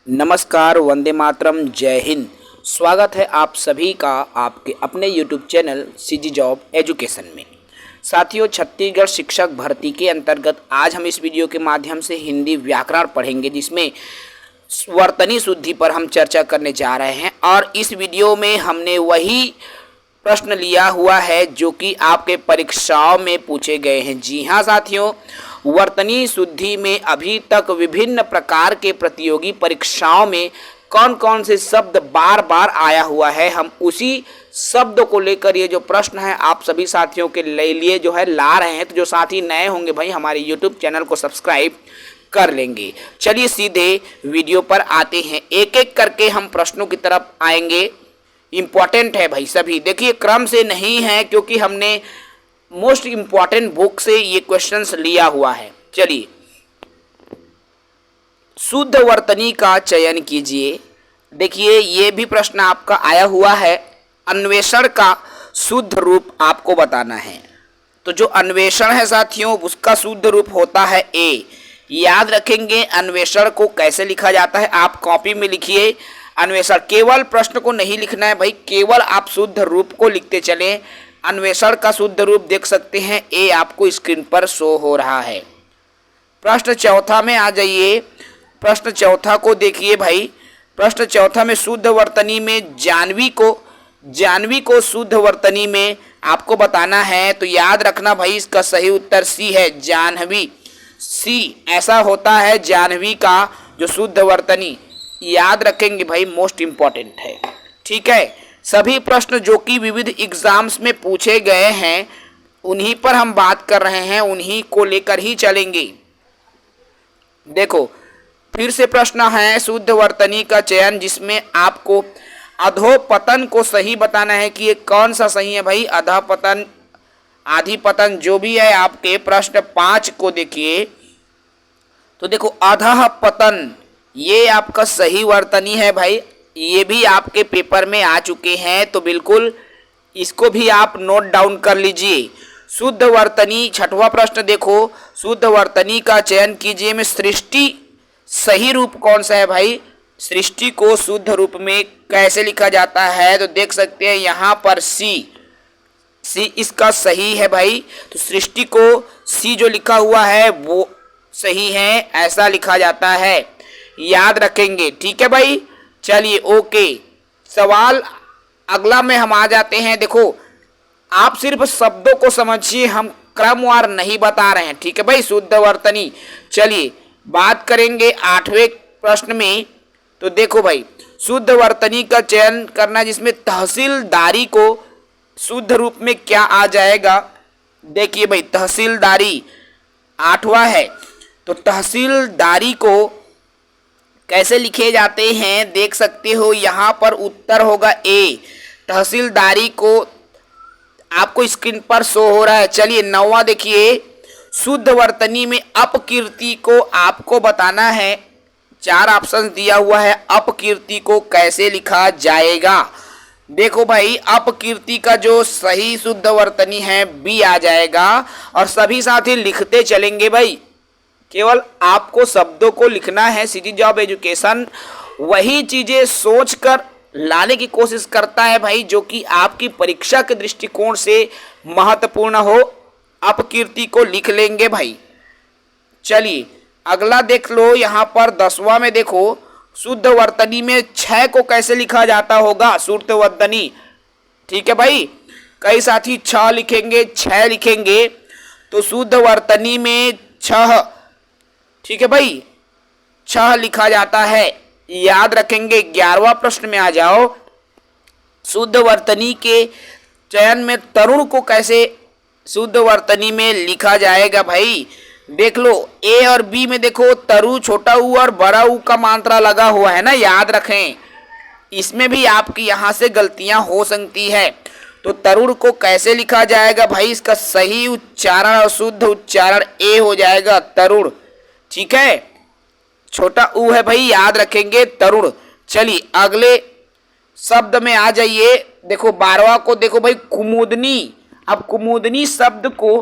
नमस्कार, वंदे मातरम, जय हिंद। स्वागत है आप सभी का आपके अपने YouTube channel CG job education में। साथियों, छत्तीसगढ़ शिक्षक भर्ती के अंतर्गत आज हम इस वीडियो के माध्यम से हिंदी व्याकरण पढ़ेंगे, जिसमें वर्तनी शुद्धि पर हम चर्चा करने जा रहे हैं। और इस वीडियो में हमने वही प्रश्न लिया हुआ है जो कि आपके परीक्षाओं में पूछे गए हैं। जी हाँ साथियों, वर्तनी शुद्धि में अभी तक विभिन्न प्रकार के प्रतियोगी परीक्षाओं में कौन कौन से शब्द बार बार आया हुआ है, हम उसी शब्द को लेकर ये जो प्रश्न है आप सभी साथियों के लिए जो है ला रहे हैं। तो जो साथी नए होंगे भाई, हमारे यूट्यूब चैनल को सब्सक्राइब कर लेंगे। चलिए सीधे वीडियो पर आते हैं, एक एक करके हम प्रश्नों की तरफ आएंगे। इम्पॉर्टेंट है भाई सभी, देखिए क्रम से नहीं है क्योंकि हमने मोस्ट इम्पॉर्टेंट बुक से ये क्वेश्चंस लिया हुआ है। चलिए, शुद्ध वर्तनी का चयन कीजिए। देखिए ये भी प्रश्न आपका आया हुआ है, अन्वेषण का शुद्ध रूप आपको बताना है। तो जो अन्वेषण है साथियों, उसका शुद्ध रूप होता है ए। याद रखेंगे अन्वेषण को कैसे लिखा जाता है, आप कॉपी में लिखिए। अन्वेषण, केवल प्रश्न को नहीं लिखना है भाई, केवल आप शुद्ध रूप को लिखते चलें। अन्वेषण का शुद्ध रूप देख सकते हैं, ए आपको स्क्रीन पर शो हो रहा है। प्रश्न चौथा में आ जाइए, प्रश्न चौथा को देखिए भाई। प्रश्न चौथा में शुद्ध वर्तनी में जानवी को शुद्ध वर्तनी में आपको बताना है। तो याद रखना भाई, इसका सही उत्तर सी है, जाह्नवी। सी ऐसा होता है जाह्नवी का जो शुद्ध वर्तनी। याद रखेंगे भाई, मोस्ट इंपॉर्टेंट है। ठीक है, सभी प्रश्न जो कि विविध एग्जाम्स में पूछे गए हैं उन्हीं पर हम बात कर रहे हैं, उन्हीं को लेकर ही चलेंगे। देखो फिर से प्रश्न है शुद्ध वर्तनी का चयन, जिसमें आपको अधोपतन को सही बताना है कि ये कौन सा सही है भाई। अधोपतन, आधिपतन, जो भी है आपके प्रश्न 5 को देखिए। तो देखो अधः पतन ये आपका सही वर्तनी है भाई, ये भी आपके पेपर में आ चुके हैं, तो बिल्कुल इसको भी आप नोट डाउन कर लीजिए। शुद्ध वर्तनी, छठवां प्रश्न देखो, शुद्ध वर्तनी का चयन कीजिए में सृष्टि सही रूप कौन सा है भाई। सृष्टि को शुद्ध रूप में कैसे लिखा जाता है, तो देख सकते हैं यहाँ पर सी इसका सही है भाई। तो सृष्टि को सी जो लिखा हुआ है वो सही है, ऐसा लिखा जाता है, याद रखेंगे। ठीक है भाई, चलिए ओके। सवाल अगला में हम आ जाते हैं। देखो आप सिर्फ शब्दों को समझिए, हम क्रमवार नहीं बता रहे हैं। ठीक है भाई, शुद्ध वर्तनी। चलिए बात करेंगे 8वें प्रश्न में। तो देखो भाई, शुद्ध वर्तनी का चयन करना जिसमें तहसीलदारी को शुद्ध रूप में क्या आ जाएगा। देखिए भाई, तहसीलदारी 8वां है, तो तहसीलदारी को कैसे लिखे जाते हैं देख सकते हो, यहाँ पर उत्तर होगा ए। तहसीलदारी को आपको स्क्रीन पर शो हो रहा है। चलिए 9वां देखिए, शुद्ध वर्तनी में अपकीर्ति को आपको बताना है। 4 ऑप्शन दिया हुआ है, अपकीर्ति को कैसे लिखा जाएगा। देखो भाई, अपकीर्ति का जो सही शुद्ध वर्तनी है बी आ जाएगा। और सभी साथी लिखते चलेंगे भाई, केवल आपको शब्दों को लिखना है। सीजी जॉब एजुकेशन वही चीजें सोचकर लाने की कोशिश करता है भाई जो कि आपकी परीक्षा के दृष्टिकोण से महत्वपूर्ण हो। अपकीर्ति को लिख लेंगे भाई। चलिए अगला देख लो, यहाँ पर 10वां में देखो, शुद्ध वर्तनी में 6 को कैसे लिखा जाता होगा, शुद्ध वर्तनी। ठीक है भाई, कई साथी 6 लिखेंगे, 6 लिखेंगे, तो शुद्ध वर्तनी में 6, ठीक है भाई, 6 लिखा जाता है, याद रखेंगे। 11वां प्रश्न में आ जाओ, शुद्ध वर्तनी के चयन में तरुण को कैसे शुद्ध वर्तनी में लिखा जाएगा भाई। देख लो ए और बी में देखो, तरु छोटा ऊ और बड़ा ऊ का मात्रा लगा हुआ है ना, याद रखें। इसमें भी आपकी यहाँ से गलतियां हो सकती है। तो तरुण को कैसे लिखा जाएगा भाई, इसका सही उच्चारण और शुद्ध उच्चारण ए हो जाएगा, तरुण। ठीक है, छोटा ऊ है भाई, याद रखेंगे, तरुण। चलिए अगले शब्द में आ जाइए। देखो 12वां को देखो भाई, कुमुदनी। अब कुमुदनी शब्द को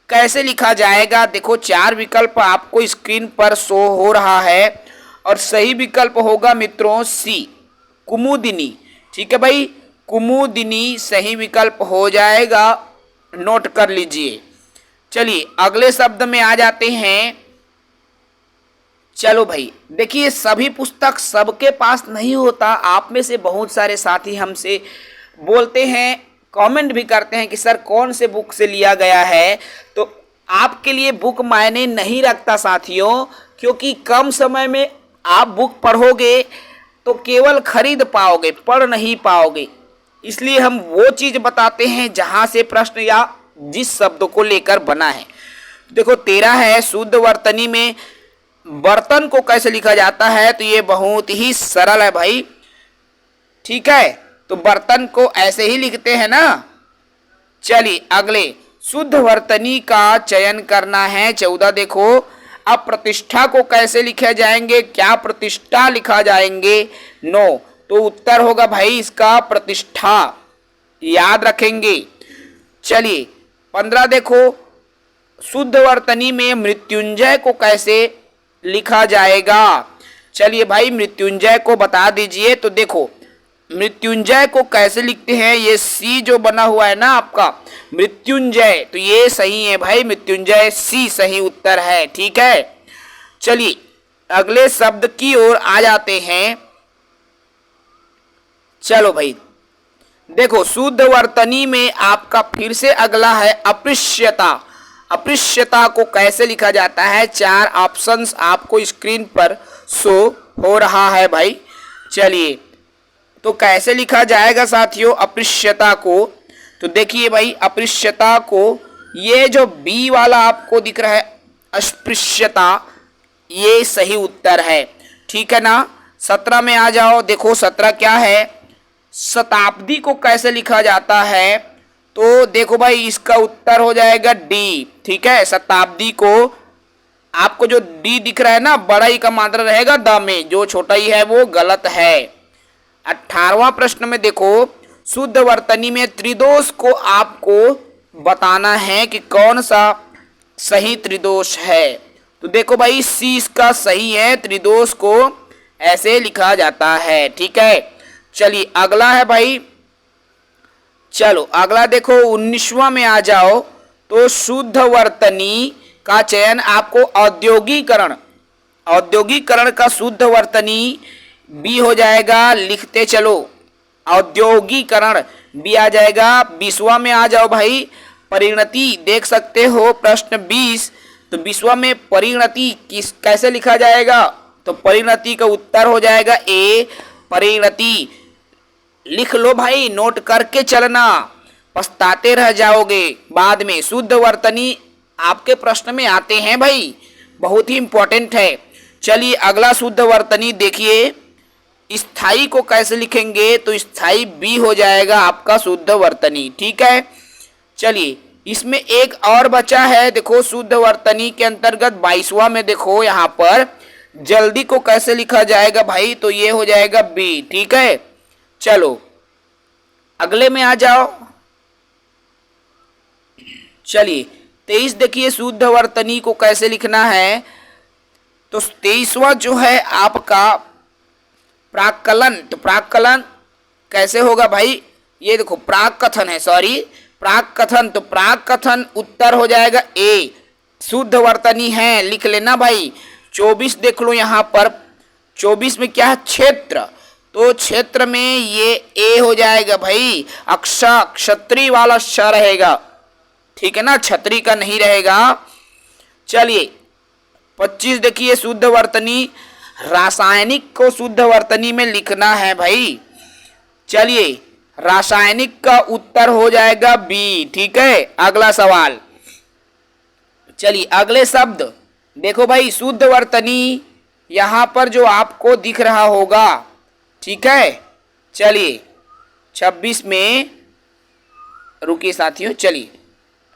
कैसे लिखा जाएगा, देखो 4 विकल्प आपको स्क्रीन पर शो हो रहा है। और सही विकल्प होगा मित्रों सी, कुमुदिनी। ठीक है भाई, कुमुदिनी सही विकल्प हो जाएगा, नोट कर लीजिए। चलिए अगले शब्द में आ जाते हैं। चलो भाई देखिए, सभी पुस्तक सबके पास नहीं होता। आप में से बहुत सारे साथी हमसे बोलते हैं, कमेंट भी करते हैं कि सर कौन से बुक से लिया गया है। तो आपके लिए बुक मायने नहीं रखता साथियों, क्योंकि कम समय में आप बुक पढ़ोगे तो केवल खरीद पाओगे, पढ़ नहीं पाओगे। इसलिए हम वो चीज़ बताते हैं जहाँ से प्रश्न या जिस शब्द को लेकर बना है। देखो 13 है, शुद्ध वर्तनी में बर्तन को कैसे लिखा जाता है, तो ये बहुत ही सरल है भाई। ठीक है, तो बर्तन को ऐसे ही लिखते हैं ना। चलिए अगले, शुद्ध वर्तनी का चयन करना है। 14 देखो, अब प्रतिष्ठा को कैसे लिखे जाएंगे, क्या प्रतिष्ठा लिखा जाएंगे, नो, तो उत्तर होगा भाई इसका प्रतिष्ठा, याद रखेंगे। चलिए 15 देखो, शुद्ध वर्तनी में मृत्युंजय को कैसे लिखा जाएगा। चलिए भाई मृत्युंजय को बता दीजिए। तो देखो मृत्युंजय को कैसे लिखते हैं, ये सी जो बना हुआ है ना आपका मृत्युंजय, तो ये सही है भाई, मृत्युंजय सी सही उत्तर है। ठीक है, चलिए अगले शब्द की ओर आ जाते हैं। चलो भाई देखो, शुद्ध वर्तनी में आपका फिर से अगला है अपृश्यता। अपृश्यता को कैसे लिखा जाता है, 4 ऑप्शंस आपको स्क्रीन पर शो हो रहा है भाई। चलिए तो कैसे लिखा जाएगा साथियों अपृश्यता को, तो देखिए भाई अपृश्यता को, ये जो बी वाला आपको दिख रहा है अस्पृश्यता, ये सही उत्तर है। ठीक है ना। 17 में आ जाओ। देखो 17 क्या है, शताब्दी को कैसे लिखा जाता है, तो देखो भाई इसका उत्तर हो जाएगा डी। ठीक है, शताब्दी को आपको जो डी दिख रहा है ना, बड़ा ही का मात्रा रहेगा द में, जो छोटा ही है वो गलत है। 18वां प्रश्न में देखो, शुद्ध वर्तनी में त्रिदोष को आपको बताना है कि कौन सा सही त्रिदोष है। तो देखो भाई सी इसका सही है, त्रिदोष को ऐसे लिखा जाता है। ठीक है, चलिए अगला है भाई, चलो अगला देखो 19वां में आ जाओ। तो शुद्ध वर्तनी का चयन आपको औद्योगिकरण, औद्योगिकरण का शुद्ध वर्तनी बी हो जाएगा, लिखते चलो औद्योगिकरण बी आ जाएगा। 20वां में आ जाओ भाई, परिणति देख सकते हो प्रश्न 20। तो 20वां में परिणति किस कैसे लिखा जाएगा, तो परिणति का उत्तर हो जाएगा ए, परिणति। लिख लो भाई, नोट करके चलना, पछताते रह जाओगे बाद में। शुद्ध वर्तनी आपके प्रश्न में आते हैं भाई, बहुत ही इंपॉर्टेंट है। चलिए अगला शुद्ध वर्तनी देखिए, स्थाई को कैसे लिखेंगे, तो स्थाई बी हो जाएगा आपका शुद्ध वर्तनी। ठीक है, चलिए इसमें एक और बचा है। देखो शुद्ध वर्तनी के अंतर्गत 22वां में देखो यहाँ पर जल्दी को कैसे लिखा जाएगा भाई, तो ये हो जाएगा बी। ठीक है, चलो अगले में आ जाओ। चलिए 23 देखिए, शुद्ध वर्तनी को कैसे लिखना है, तो 23वां जो है आपका प्राक्कलन। तो प्राक्कलन कैसे होगा भाई, ये देखो प्राक कथन है, सॉरी प्राक कथन, तो प्राक कथन उत्तर हो जाएगा ए, शुद्ध वर्तनी है, लिख लेना भाई। 24 देख लो यहाँ पर, 24 में क्या है क्षेत्र, तो क्षेत्र में ये ए हो जाएगा भाई, अक्षा क्षत्रिय वाला श रहेगा। ठीक है ना, छत्री का नहीं रहेगा। चलिए 25 देखिए, शुद्ध वर्तनी, रासायनिक को शुद्ध वर्तनी में लिखना है भाई। चलिए रासायनिक का उत्तर हो जाएगा बी। ठीक है, अगला सवाल। चलिए अगले शब्द देखो भाई, शुद्ध वर्तनी यहाँ पर जो आपको दिख रहा होगा। ठीक है, चलिए 26 में रुकिए साथियों, चलिए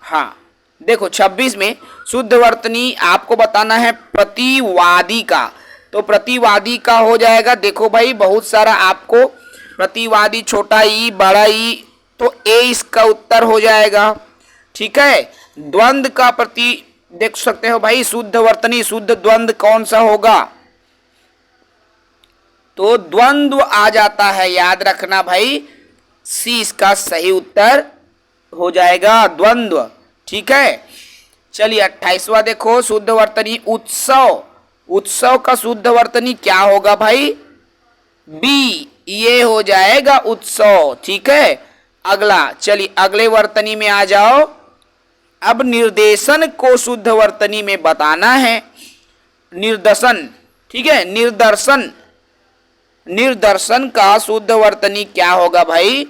हाँ देखो 26 में शुद्ध वर्तनी आपको बताना है प्रतिवादी का, तो प्रतिवादी का हो जाएगा। देखो भाई बहुत सारा आपको प्रतिवादी, छोटा ई बड़ा ई, तो ए इसका उत्तर हो जाएगा। ठीक है, द्वंद्व का प्रति देख सकते हो भाई, शुद्ध वर्तनी शुद्ध द्वंद्व कौन सा होगा, तो द्वंद्व आ जाता है, याद रखना भाई। सी इसका सही उत्तर हो जाएगा, द्वंद्व। ठीक है, चलिए 28वां देखो, शुद्ध वर्तनी उत्सव। उत्सव का शुद्ध वर्तनी क्या होगा भाई? बी, ये हो जाएगा उत्सव। ठीक है, अगला, चलिए अगले वर्तनी में आ जाओ। अब निर्देशन को शुद्ध वर्तनी में बताना है। निर्देशन, ठीक है, निर्दर्शन। निर्दर्शन का शुद्ध वर्तनी क्या होगा भाई?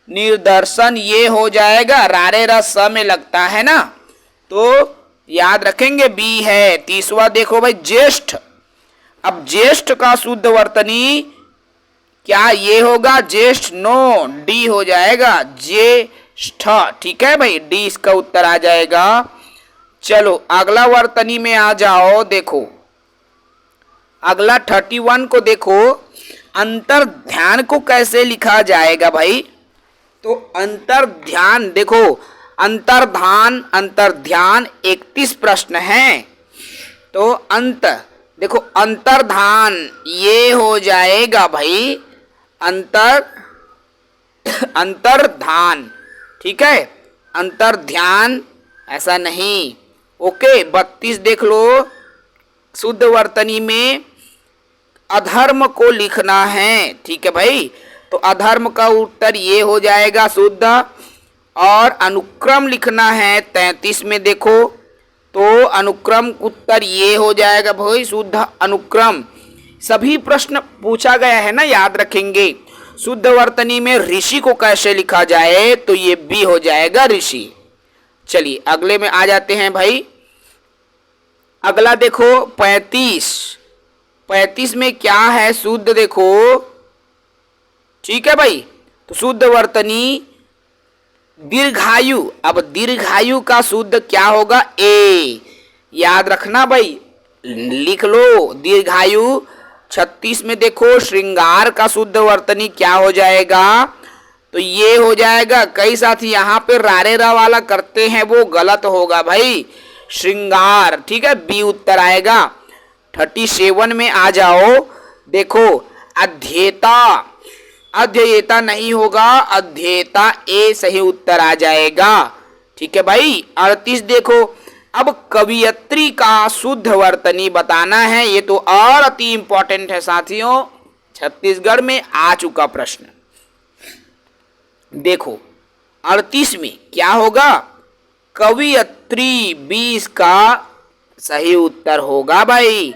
निर्दर्शन ये हो जाएगा, रारे रस स में लगता है ना, तो याद रखेंगे बी है। 30वां देखो भाई, ज्येष्ठ। अब ज्येष्ठ का शुद्ध वर्तनी क्या ये होगा? ज्येष्ठ, नो, डी हो जाएगा, ज्येष्ठ। ठीक है भाई, डी इसका उत्तर आ जाएगा। चलो अगला वर्तनी में आ जाओ। देखो अगला 31 को देखो, अंतर ध्यान को कैसे लिखा जाएगा भाई? तो अंतर ध्यान देखो, अंतर्धान, अंतर्ध्यान 31 प्रश्न है। तो देखो अंतर्धान ये हो जाएगा भाई अंतर्धान। ठीक है, अंतर्ध्यान ऐसा नहीं। ओके, 32 देख लो, शुद्ध वर्तनी में अधर्म को लिखना है। ठीक है भाई, तो अधर्म का उत्तर ये हो जाएगा शुद्ध, और अनुक्रम लिखना है 33 में। देखो तो अनुक्रम उत्तर ये हो जाएगा भाई शुद्ध अनुक्रम। सभी प्रश्न पूछा गया है ना, याद रखेंगे। शुद्ध वर्तनी में ऋषि को कैसे लिखा जाए? तो ये भी हो जाएगा ऋषि। चलिए अगले में आ जाते हैं भाई। अगला देखो 35 में क्या है शुद्ध? देखो ठीक है भाई, तो शुद्ध वर्तनी दीर्घायु। अब दीर्घायु का शुद्ध क्या होगा? ए, याद रखना भाई, लिख लो दीर्घायु। 36 में देखो, श्रृंगार का शुद्ध वर्तनी क्या हो जाएगा? तो ये हो जाएगा, कई साथी यहाँ पे रारे रा वाला करते हैं, वो गलत होगा भाई, श्रृंगार। ठीक है, बी उत्तर आएगा। 37 में आ जाओ। देखो अध्येता, अध्येता नहीं होगा, अध्येता ए सही उत्तर आ जाएगा। ठीक है भाई। 38 देखो, अब कवियत्री का शुद्ध वर्तनी बताना है। ये तो और अति इंपॉर्टेंट है साथियों, छत्तीसगढ़ में आ चुका प्रश्न। देखो 38 में क्या होगा? कवियत्री, 20 का सही उत्तर होगा भाई।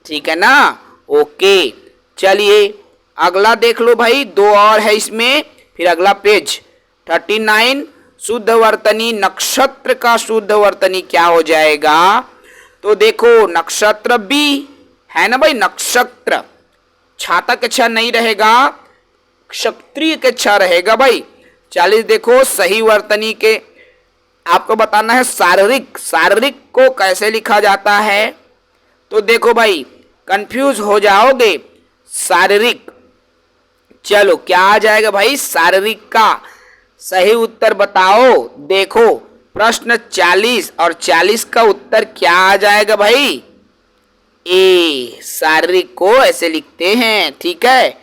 ठीक है ना, ओके। चलिए अगला देख लो भाई, 2 और है इसमें, फिर अगला पेज 39। शुद्ध वर्तनी नक्षत्र का शुद्ध वर्तनी क्या हो जाएगा? तो देखो नक्षत्र बी है ना भाई, नक्षत्र छाता के अच्छा नहीं रहेगा, क्षत्रिय के अच्छा रहेगा भाई। 40 देखो, सही वर्तनी के आपको बताना है शारीरिक। शारीरिक को कैसे लिखा जाता है? तो देखो भाई कंफ्यूज हो जाओगे, शारीरिक। चलो क्या आ जाएगा भाई? शारीरिक का सही उत्तर बताओ। देखो प्रश्न 40 और 40 का उत्तर क्या आ जाएगा भाई? ए, शारीरिक को ऐसे लिखते हैं। ठीक है,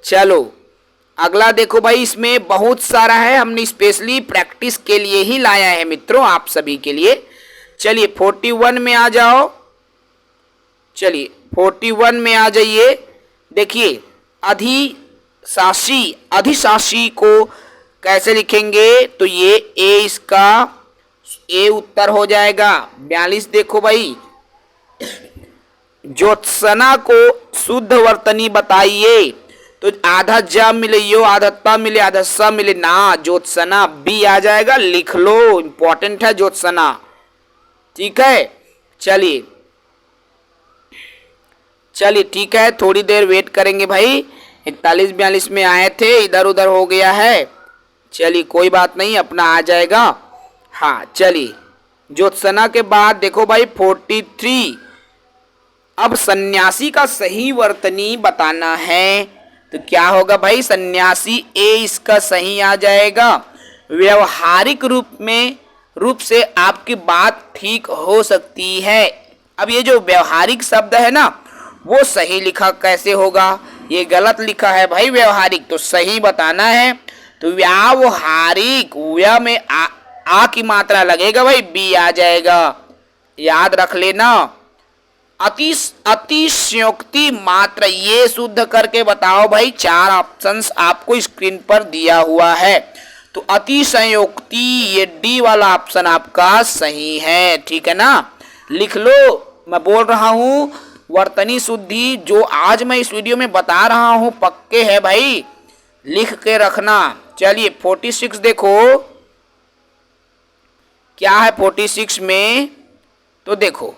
चलो अगला देखो भाई, इसमें बहुत सारा है, हमने स्पेशली प्रैक्टिस के लिए ही लाया है मित्रों, आप सभी के लिए। चलिए 41 में आ जाओ। चलिए 41 में आ जाइए। देखिए अधिशासी, अधिशासी को कैसे लिखेंगे? तो ये ए, इसका ए उत्तर हो जाएगा। 42 देखो भाई, ज्योत्सना को शुद्ध वर्तनी बताइए। तो आधा ज मिले यो, आधा त मिले, आधा स मिले ना, ज्योत्सना बी आ जाएगा। लिख लो, इंपॉर्टेंट है ज्योत्सना। ठीक है, चलिए चलिए ठीक है, थोड़ी देर वेट करेंगे भाई। 41-42 में आए थे, इधर उधर हो गया है। चलिए कोई बात नहीं, अपना आ जाएगा। हाँ चलिए, ज्योत्सना के बाद देखो भाई 43। अब सन्यासी का सही वर्तनी बताना है। तो क्या होगा भाई? सन्यासी ए इसका सही आ जाएगा। व्यवहारिक रूप से आपकी बात ठीक हो सकती है। अब ये जो व्यवहारिक शब्द है ना, वो सही लिखा कैसे होगा? ये गलत लिखा है भाई व्यवहारिक, तो सही बताना है। तो व्यावहारिक व्य में आ की मात्रा लगेगा भाई, बी आ जाएगा, याद रख लेना। अतिशयोक्ति मात्रा, ये शुद्ध करके बताओ भाई। 4 ऑप्शंस आपको स्क्रीन पर दिया हुआ है। तो अतिशयोक्ति, ये डी वाला ऑप्शन आपका सही है, ठीक है ना। लिख लो, मैं बोल रहा हूं वर्तनी शुद्धि जो आज मैं इस वीडियो में बता रहा हूं पक्के है भाई, लिख के रखना। चलिए 46 देखो क्या है 46 में। तो देखो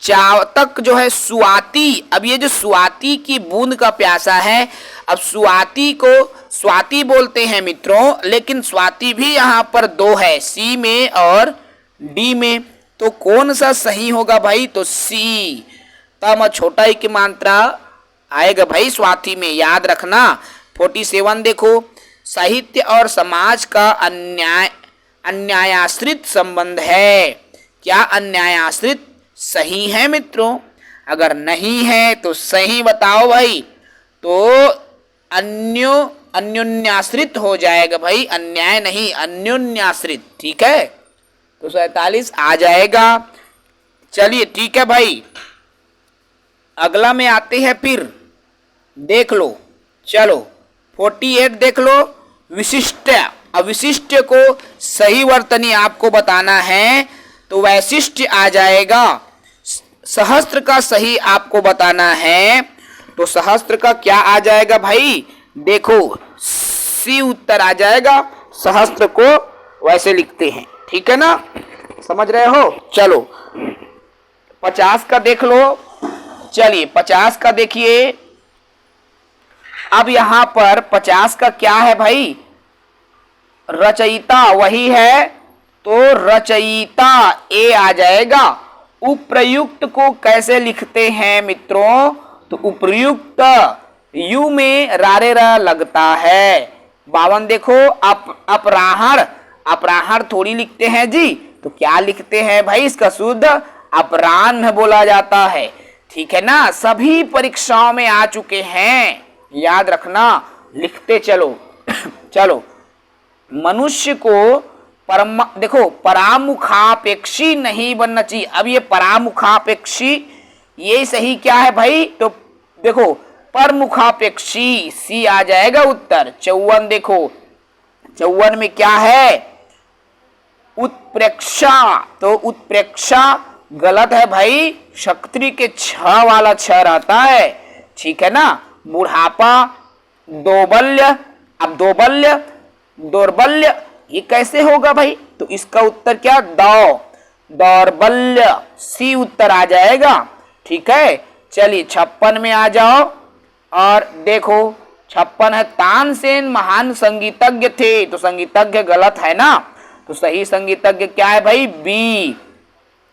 चातक जो है स्वाति, अब ये जो स्वाति की बूंद का प्यासा है, अब स्वाति को स्वाति बोलते हैं मित्रों, लेकिन स्वाति भी यहाँ पर 2 है, सी में और डी में। तो कौन सा सही होगा भाई, तो सी, तम छोटा ही की मात्रा आएगा भाई स्वाति में, याद रखना। 47 देखो, साहित्य और समाज का अन्यायाश्रित संबंध है। क्या अन्यायाश्रित सही है मित्रों? अगर नहीं है तो सही बताओ भाई। तो अन्योन्याश्रित हो जाएगा भाई, अन्याय नहीं, अन्योन्याश्रित, ठीक है। तो 47 आ जाएगा। चलिए ठीक है भाई, अगला में आते हैं फिर, देख लो। चलो 48 देख लो, विशिष्ट। अब विशिष्ट को सही वर्तनी आपको बताना है, तो वैशिष्ट आ जाएगा। सहस्त्र का सही आपको बताना है, तो सहस्त्र का क्या आ जाएगा भाई, देखो सी उत्तर आ जाएगा। सहस्त्र को वैसे लिखते हैं, ठीक है ना, समझ रहे हो। चलो 50 का देख लो। चलिए 50 का देखिए। अब यहां पर 50 का क्या है भाई, रचयिता वही है, तो रचयिता ए आ जाएगा। उप्रयुक्त को कैसे लिखते हैं मित्रों, तो उप्रयुक्त यू में रारे रा लगता है। 52 देखो, अपराहण, अपराहण थोड़ी लिखते हैं जी, तो क्या लिखते हैं भाई, इसका शुद्ध अपराह्न बोला जाता है, ठीक है ना। सभी परीक्षाओं में आ चुके हैं, याद रखना, लिखते चलो। चलो मनुष्य को देखो परामुखापेक्षी नहीं बनना चाहिए। अब ये परामुखापेक्षी ये सही क्या है भाई, तो देखो परमुखापेक्षी सी आ जाएगा उत्तर। 54 देखो, 54 में क्या है, उत्प्रेक्षा, तो उत्प्रेक्षा गलत है भाई, शक्ति के 6 वाला 6 रहता है, ठीक है ना। बुढ़ापा, दोबल्य, अब दोबल्य दौर्बल्य ये कैसे होगा भाई, तो इसका उत्तर क्या, दौर्बल्य, सी उत्तर आ जाएगा, ठीक है। चलिए 56 में आ जाओ और देखो 56 है, तानसेन महान संगीतज्ञ थे, तो संगीतज्ञ गलत है ना, तो सही संगीतज्ञ क्या है भाई, बी,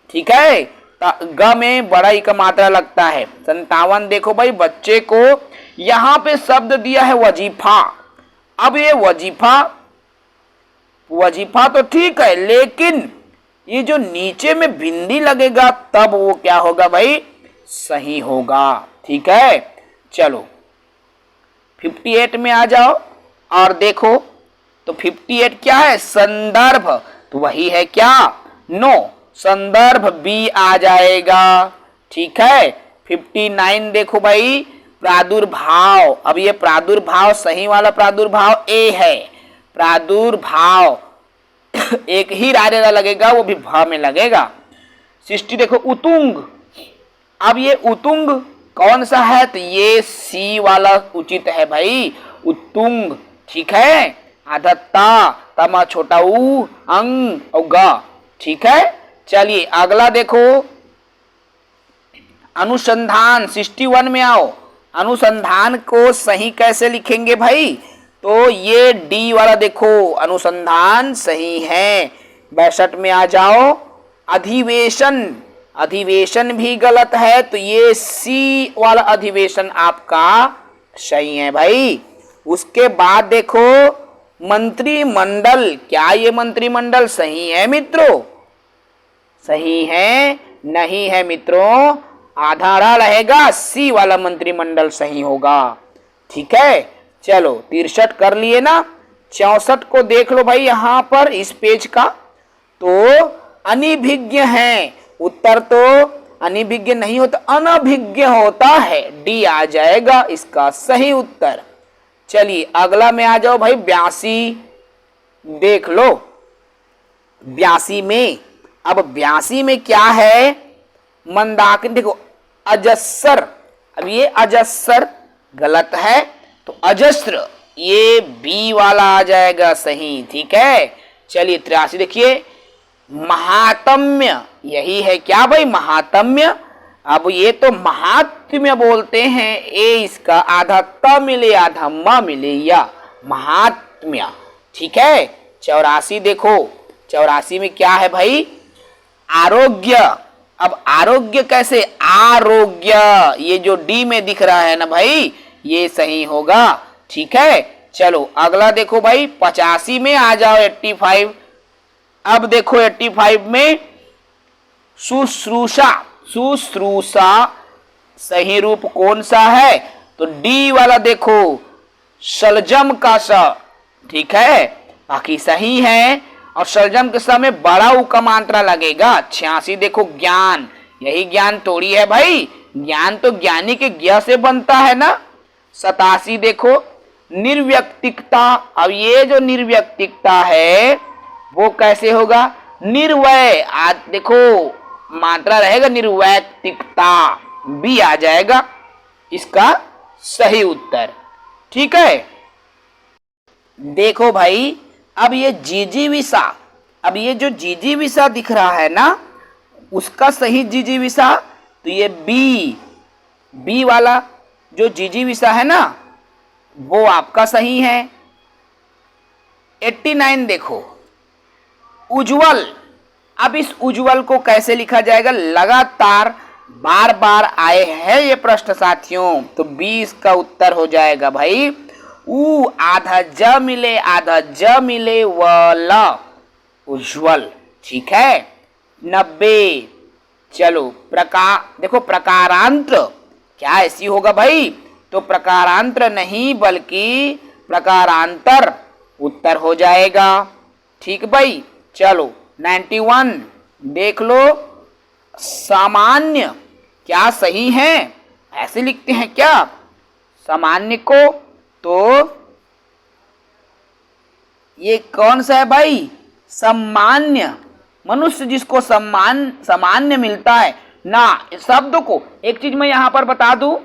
ठीक है। ग में बड़ा ही का मात्रा लगता है। 57 देखो भाई, बच्चे को यहां पे शब्द दिया है वजीफा। अब ये वजीफा तो ठीक है, लेकिन ये जो नीचे में बिंदी लगेगा तब वो क्या होगा भाई, सही होगा, ठीक है। चलो 58 में आ जाओ और देखो, तो 58 क्या है, संदर्भ, तो वही है क्या, नो, संदर्भ बी आ जाएगा, ठीक है। 59 देखो भाई, प्रादुर्भाव, अब ये प्रादुर्भाव सही वाला प्रादुर्भाव ए है, प्रादुर्भाव एक ही रारेरा लगेगा, वो भी भाव में लगेगा। 60 देखो, उतुंग, अब ये उतुंग कौन सा है, तो ये सी वाला उचित है भाई, उत्तुंग, ठीक है। आधत्ता, तमा छोटा ऊ, अंग और गा, ठीक है। चलिए अगला देखो, अनुसंधान। 61 में आओ, अनुसंधान को सही कैसे लिखेंगे भाई, तो ये डी वाला देखो, अनुसंधान सही है। 62 में आ जाओ, अधिवेशन, अधिवेशन भी गलत है, तो ये सी वाला अधिवेशन आपका सही है भाई। उसके बाद देखो मंत्रिमंडल, क्या ये मंत्रिमंडल सही है मित्रों, सही है, नहीं है मित्रों, आधारा रहेगा, सी वाला मंत्रिमंडल सही होगा, ठीक है, चलो 63 कर लिए ना। 64 को देख लो भाई यहां पर इस पेज का, तो अनिभिज्ञ है उत्तर, तो अनिभिज्ञ नहीं होता, अनभिज्ञ होता है, डी आ जाएगा इसका सही उत्तर। चलिए अगला में आ जाओ भाई 82, देख लो 82 में, अब 82 में क्या है, मंदाकिनी, देखो अजस्र, अब ये अजस्र गलत है, तो अजस्र ये बी वाला आ जाएगा सही, ठीक है। चलिए 83 देखिए, महात्म्य, यही है क्या भाई, महात्म्य। अब ये तो महात्म्य बोलते हैं, ए इसका आधा त मिले आधा म मिले, या महात्म्य, ठीक है। 84 देखो, 84 में क्या है भाई, आरोग्य। अब आरोग्य कैसे, आरोग्य, ये जो डी में दिख रहा है ना भाई, ये सही होगा, ठीक है। चलो अगला देखो भाई 85 में आ जाओ 85। अब देखो 85 में शुश्रूषा, शुश्रूषा सही रूप कौन सा है, तो डी वाला देखो, शलजम का स, ठीक है, बाकी सही है। और शलजम के समय बड़ा उ का मात्रा लगेगा। 86 देखो ज्ञान, यही ज्ञान थोड़ी है भाई, ज्ञान तो ज्ञानी के ज्ञ से बनता है ना। 87 देखो निर्व्यक्तिकता, अब ये जो निर्व्यक्तिकता है वो कैसे होगा, निर्वय, देखो मात्रा रहेगा निर्वैक्तिकता, बी आ जाएगा इसका सही उत्तर, ठीक है। देखो भाई अब ये जिजीविषा, अब ये जो जिजीविषा दिख रहा है ना, उसका सही जिजीविषा, तो ये बी वाला जो जिजीविषा है ना वो आपका सही है। 89 देखो उज्ज्वल, अब इस उज्ज्वल को कैसे लिखा जाएगा, लगातार बार बार आए हैं ये प्रश्न साथियों, तो 20 का उत्तर हो जाएगा भाई, उ आधा ज मिले आधा ज मिले वला, उज्ज्वल, ठीक है। 90 चलो देखो प्रकारांतर, क्या ऐसी होगा भाई, तो प्रकारांतर नहीं बल्कि प्रकारांतर उत्तर हो जाएगा, ठीक भाई। चलो 91 देख लो, सामान्य, क्या सही है, ऐसे लिखते हैं क्या सामान्य को, तो ये कौन सा है भाई, सामान्य, मनुष्य जिसको सामान्य मिलता है ना। शब्द को एक चीज मैं यहां पर बता दूं,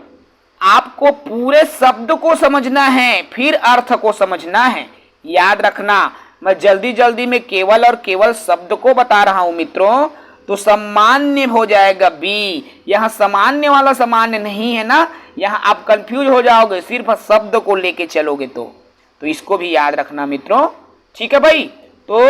आपको पूरे शब्द को समझना है फिर अर्थ को समझना है, याद रखना। मैं जल्दी जल्दी में केवल और केवल शब्द को बता रहा हूं मित्रों, तो सामान्य हो जाएगा बी, यहाँ सामान्य वाला सामान्य नहीं है ना, यहाँ आप कंफ्यूज हो जाओगे सिर्फ शब्द को लेके चलोगे, तो इसको भी याद रखना मित्रों, ठीक है भाई। तो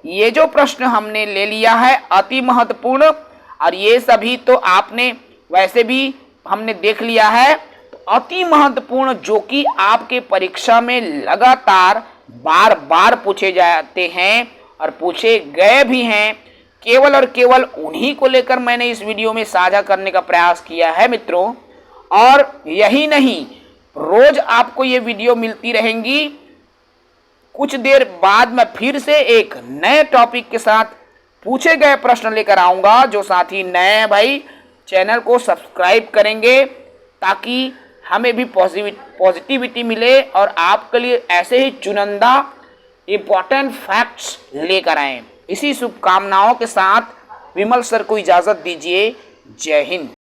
ये जो प्रश्न हमने ले लिया है अति महत्वपूर्ण, और ये सभी तो आपने वैसे भी हमने देख लिया है, तो अति महत्वपूर्ण जो कि आपके परीक्षा में लगातार बार बार पूछे जाते हैं और पूछे गए भी हैं, केवल और केवल उन्हीं को लेकर मैंने इस वीडियो में साझा करने का प्रयास किया है मित्रों। और यही नहीं, रोज आपको ये वीडियो मिलती रहेंगी। कुछ देर बाद मैं फिर से एक नए टॉपिक के साथ पूछे गए प्रश्न लेकर आऊंगा। जो साथी नए हैं भाई, चैनल को सब्सक्राइब करेंगे ताकि हमें भी पॉजिटिविटी मिले और आपके लिए ऐसे ही चुनिंदा इम्पोर्टेंट फैक्ट्स लेकर आएं। इसी शुभकामनाओं के साथ विमल सर को इजाज़त दीजिए। जय हिंद।